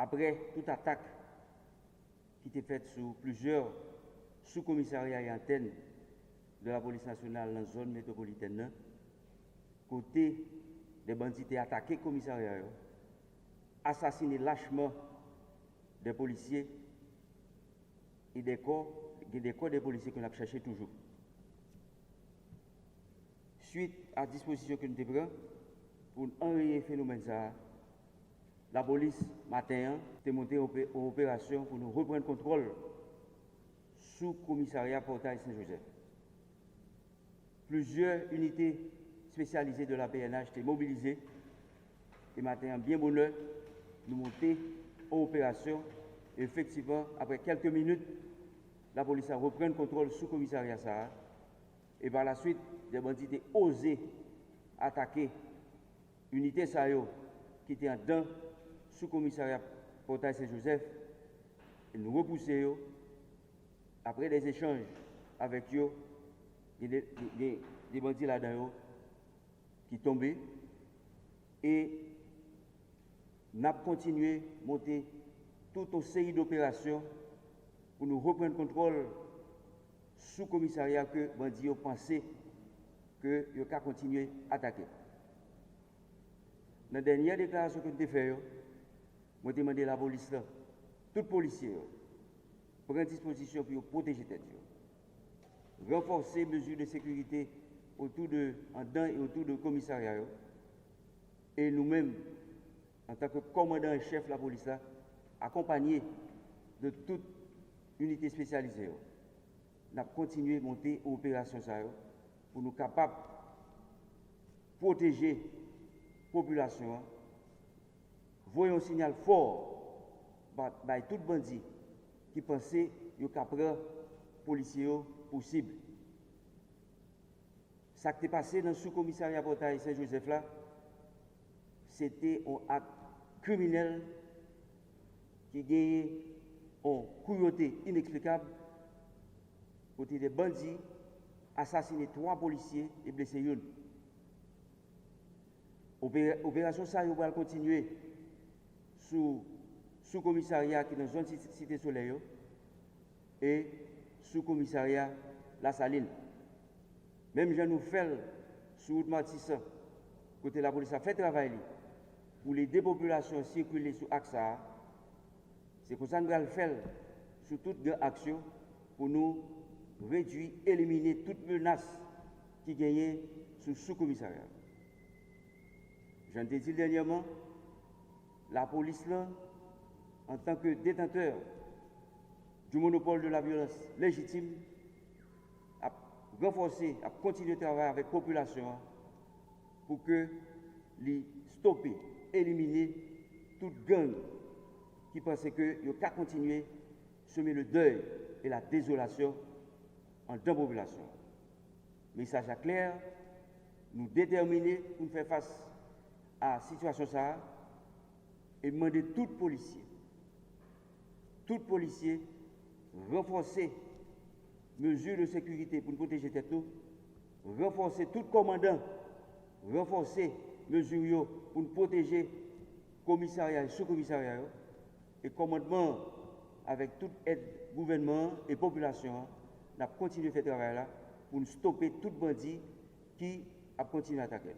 après toute attaque qui était faite sur plusieurs sous-commissariats et antennes de la police nationale dans la zone métropolitaine, côté des bandits qui attaqué le commissariat, assassiné lâchement des policiers et des corps des policiers que nous avons cherché toujours. Suite à la disposition que nous avons prise pour enrayer le phénomène, la police, matin, a monté en opération pour nous reprendre contrôle sous le commissariat Portail Saint-Joseph. Plusieurs unités spécialisées de la PNH étaient mobilisées et matin, bien bonheur, nous montons en opération. Et effectivement, après quelques minutes, la police a repris le contrôle sous le commissariat Sahara. Et par la suite, des bandits ont osé attaquer l'unité Sayo qui était en dedans sous le commissariat Portail Saint-Joseph. Et nous repoussons. Après des échanges avec eux, il y a des bandits là-dedans qui tombaient. Et nous avons continué à monter toute une série d'opérations pour nous reprendre le contrôle sous le commissariat que les bandits ont pensé qu'ils allaient continuer à attaquer. Dans la dernière déclaration que nous avons faite, je demandé à la police, tout policier, prendre disposition pour protéger la tête, renforcer les mesures de sécurité autour en dedans et autour du commissariat. Et nous-mêmes, en tant que commandant et chef de la police, accompagnés de toute unité spécialisée, nous avons continué à monter l'opération pour nous capables de protéger la population. Voyons un signal fort par tout bandit qui pensait qu'il y a prendre policiers possible. Ce qui est passé dans le sous-commissariat Portail Saint-Joseph là, c'était un acte criminel qui gagnait en cruauté inexplicable côté des bandits, assassiné 3 policiers et blessé 1. Opération ça va continuer sous commissariat qui est dans la zone Cité Soleil et sous commissariat La Saline. Même je nous fais sous route Matissan, côté la police a fait travail pour les dépopulations circuler sous AXA. C'est pour ça que nous allons le faire sur toute action pour nous réduire, éliminer toute menace qui gagne sous sous-commissariat. J'en ai dit dernièrement, la police, là, en tant que détenteur du monopole de la violence légitime, a renforcé, a continué de travailler avec la population pour que les stopper, éliminer toute gang qui pensait qu'il y a continuer à semer le deuil et la désolation en deux populations. Message clair, nous déterminer pour faire face à la situation ça et demander tout policier renforcer mesures de sécurité pour nous protéger tête nous, renforcer tout commandant, renforcer mesures pour nous protéger commissariat et sous-commissariat et commandement avec toute aide gouvernement et population, nous continuons à faire ce travail là pour nous stopper tout bandit qui a continué à attaquer.